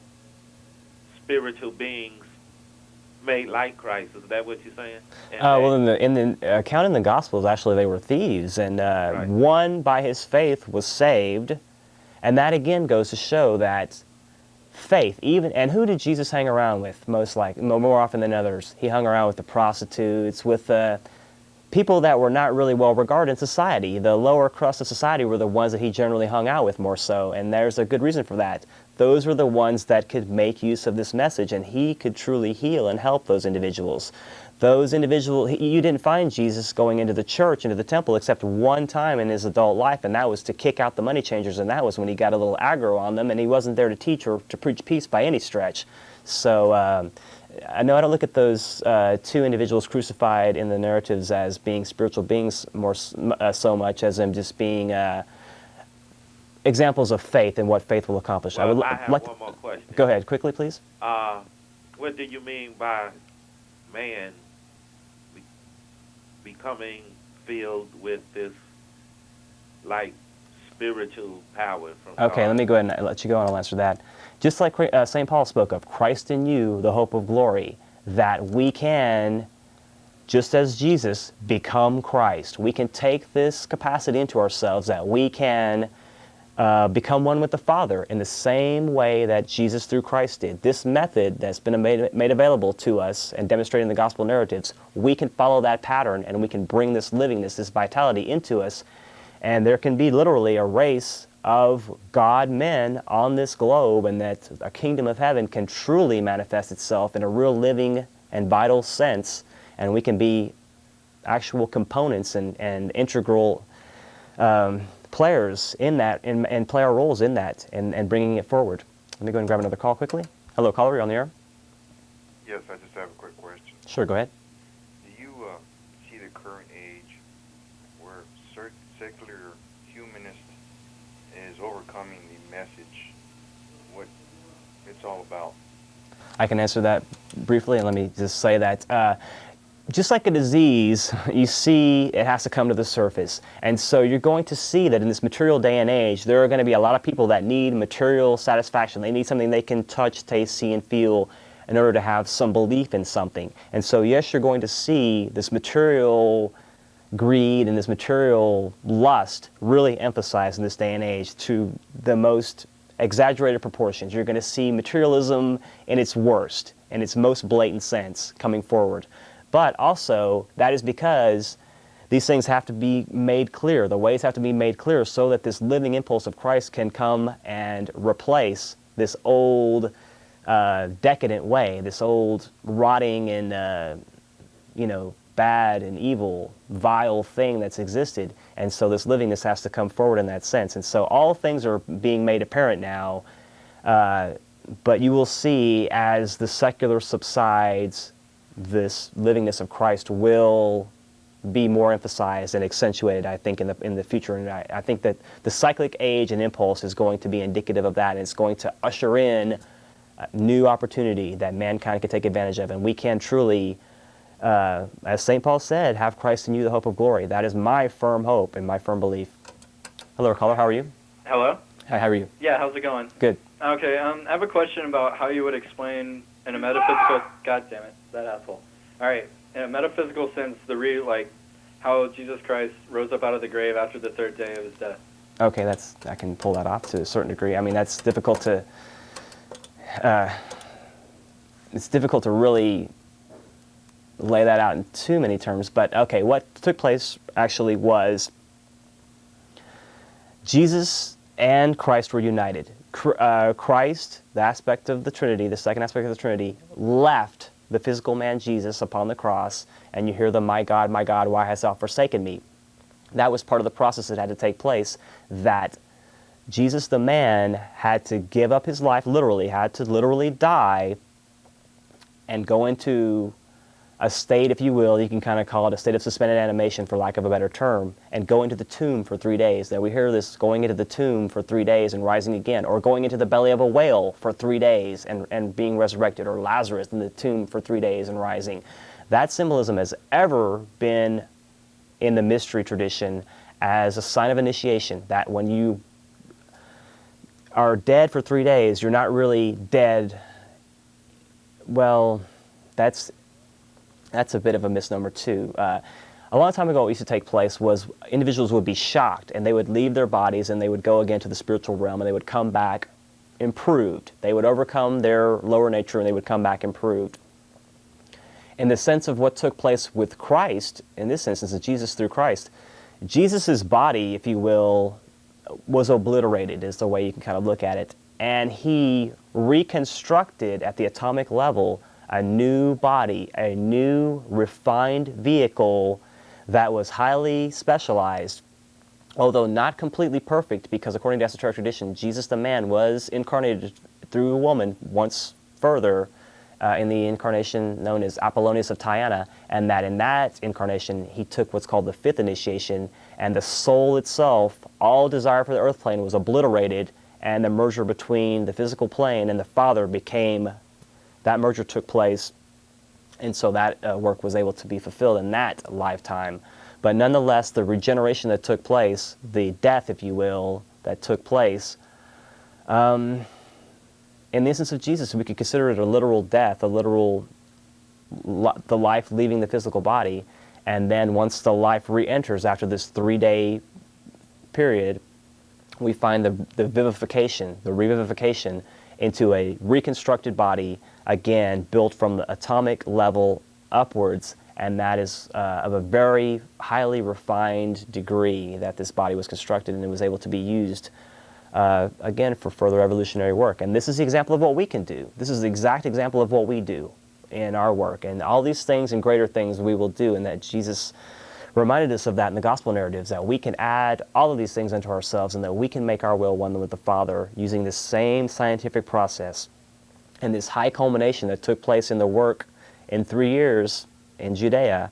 spiritual beings made like Christ. Is that what you're saying? And Well, in the account in the Gospels, actually, they were thieves, and right. one by his faith was saved, and that again goes to show that faith, even, and who did Jesus hang around with most more often than others? He hung around with the prostitutes, with people that were not really well regarded in society. The lower crust of society were the ones that he generally hung out with more so, and there's a good reason for that. Those were the ones that could make use of this message, and he could truly heal and help those individuals. Those individuals, you didn't find Jesus going into the church, into the temple, except one time in his adult life, and that was to kick out the money changers, and that was when he got a little aggro on them, and he wasn't there to teach or to preach peace by any stretch. So I know I don't look at those two individuals crucified in the narratives as being spiritual beings more so much as them just being examples of faith and what faith will accomplish. Well, I have one more question. Go ahead, quickly, please. What do you mean by man becoming filled with this, like, spiritual power from God? Okay, let me go ahead and let you go and I'll answer that. Just like St. Paul spoke of, Christ in you, the hope of glory, that we can, just as Jesus, become Christ. We can take this capacity into ourselves that we can become one with the Father in the same way that Jesus through Christ did. This method that's been made available to us and demonstrated in the gospel narratives, we can follow that pattern and we can bring this livingness, this vitality into us, and there can be literally a race of God men on this globe, and that a kingdom of heaven can truly manifest itself in a real living and vital sense, and we can be actual components and integral players in that, and play our roles in that, and bringing it forward. Let me go ahead and grab another call quickly. Hello, caller, you're on the air. Yes, I just have a quick question. Sure, go ahead. Do you see the current age where secular humanist is overcoming the message, what it's all about? I can answer that briefly, and let me just say that just like a disease, you see it has to come to the surface. And so you're going to see that in this material day and age, there are going to be a lot of people that need material satisfaction. They need something they can touch, taste, see, and feel in order to have some belief in something. And so yes, you're going to see this material greed and this material lust really emphasized in this day and age to the most exaggerated proportions. You're going to see materialism in its worst, in its most blatant sense coming forward. But also, that is because these things have to be made clear. The ways have to be made clear so that this living impulse of Christ can come and replace this old decadent way, this old rotting and bad and evil, vile thing that's existed. And so this livingness has to come forward in that sense. And so all things are being made apparent now, but you will see as the secular subsides, this livingness of Christ will be more emphasized and accentuated, I think, in the future. And I think that the cyclic age and impulse is going to be indicative of that, and it's going to usher in new opportunity that mankind can take advantage of. And we can truly, as St. Paul said, have Christ in you, the hope of glory. That is my firm hope and my firm belief. Hello, caller, how are you? Hello? Hi, how are you? Yeah, how's it going? Good. Okay, I have a question about how you would explain in a metaphysical... God damn it, that asshole. All right, in a metaphysical sense, how Jesus Christ rose up out of the grave after the third day of his death. Okay, I can pull that off to a certain degree. I mean, that's difficult to... it's difficult to really lay that out in too many terms, but okay, what took place actually was Jesus and Christ were united. Christ, the aspect of the Trinity, the second aspect of the Trinity, left the physical man Jesus upon the cross, and you hear the, my God, why hast thou forsaken me? That was part of the process that had to take place, that Jesus the man had to give up his life, had to literally die and go into a state, if you will, you can kind of call it a state of suspended animation, for lack of a better term, and go into the tomb for 3 days. Now we hear this, going into the tomb for 3 days and rising again, or going into the belly of a whale for 3 days and being resurrected, or Lazarus in the tomb for 3 days and rising. That symbolism has ever been in the mystery tradition as a sign of initiation, that when you are dead for 3 days, you're not really dead. Well, that's a bit of a misnomer too. A long time ago, what used to take place was individuals would be shocked, and they would leave their bodies, and they would go again to the spiritual realm, and they would come back improved. They would overcome their lower nature, and they would come back improved. In the sense of what took place with Christ, in this instance, of Jesus through Christ, Jesus' body, if you will, was obliterated, is the way you can kind of look at it. And he reconstructed at the atomic level a new body, a new refined vehicle that was highly specialized, although not completely perfect, because according to esoteric tradition, Jesus the man was incarnated through a woman once further in the incarnation known as Apollonius of Tyana, and that in that incarnation he took what's called the fifth initiation, and the soul itself, all desire for the earth plane was obliterated, and the merger between the physical plane and the Father that merger took place, and so that work was able to be fulfilled in that lifetime. But nonetheless, the regeneration that took place, the death, if you will, that took place, in the instance of Jesus, we could consider it a literal death, the life leaving the physical body, and then once the life re-enters after this 3-day period, we find the vivification, the revivification into a reconstructed body, again, built from the atomic level upwards, and that is of a very highly refined degree that this body was constructed, and it was able to be used, again, for further evolutionary work. And this is the example of what we can do. This is the exact example of what we do in our work. And all these things and greater things we will do, and that Jesus reminded us of that in the gospel narratives, that we can add all of these things into ourselves, and that we can make our will one with the Father using this same scientific process. And this high culmination that took place in the work in 3 years in Judea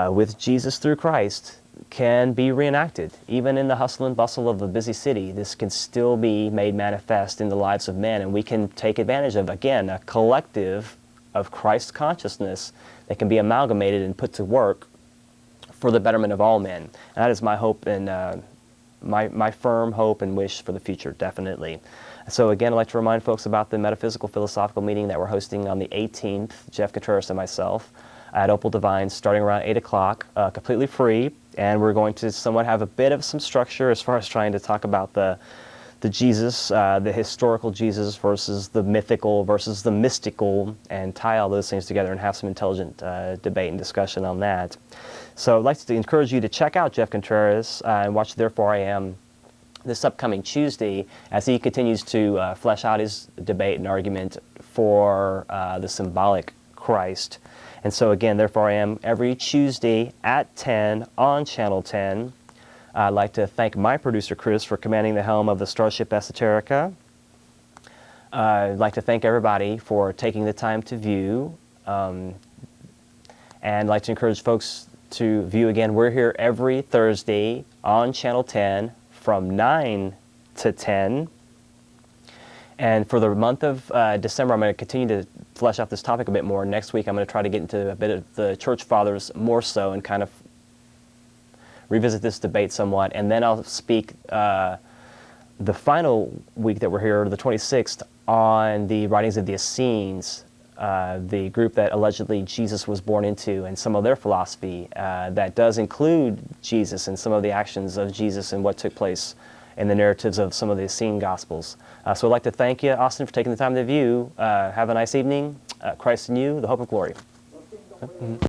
with Jesus through Christ can be reenacted. Even in the hustle and bustle of the busy city, this can still be made manifest in the lives of men, and we can take advantage of, again, a collective of Christ consciousness that can be amalgamated and put to work for the betterment of all men. And that is my hope and my firm hope and wish for the future, definitely. So again, I'd like to remind folks about the metaphysical philosophical meeting that we're hosting on the 18th, Jeff Contreras and myself, at Opal Divine, starting around 8 o'clock, completely free. And we're going to somewhat have a bit of some structure as far as trying to talk about the Jesus, the historical Jesus versus the mythical versus the mystical, and tie all those things together and have some intelligent debate and discussion on that. So I'd like to encourage you to check out Jeff Contreras and watch Therefore I Am this upcoming Tuesday as he continues to flesh out his debate and argument for the symbolic Christ. And so again, Therefore I Am every Tuesday at 10 on Channel 10. I'd like to thank my producer, Chris, for commanding the helm of the Starship Esoterica. I'd like to thank everybody for taking the time to view. And I'd like to encourage folks to view again. We're here every Thursday on Channel 10 from 9 to 10. And for the month of December, I'm going to continue to flesh out this topic a bit more. Next week, I'm going to try to get into a bit of the Church Fathers more so and kind of revisit this debate somewhat. And then I'll speak the final week that we're here, the 26th, on the writings of the Essenes, the group that allegedly Jesus was born into, and some of their philosophy that does include Jesus and some of the actions of Jesus and what took place in the narratives of some of the Essene Gospels. So I'd like to thank you, Austin, for taking the time to view. Have a nice evening. Christ in you, the hope of glory.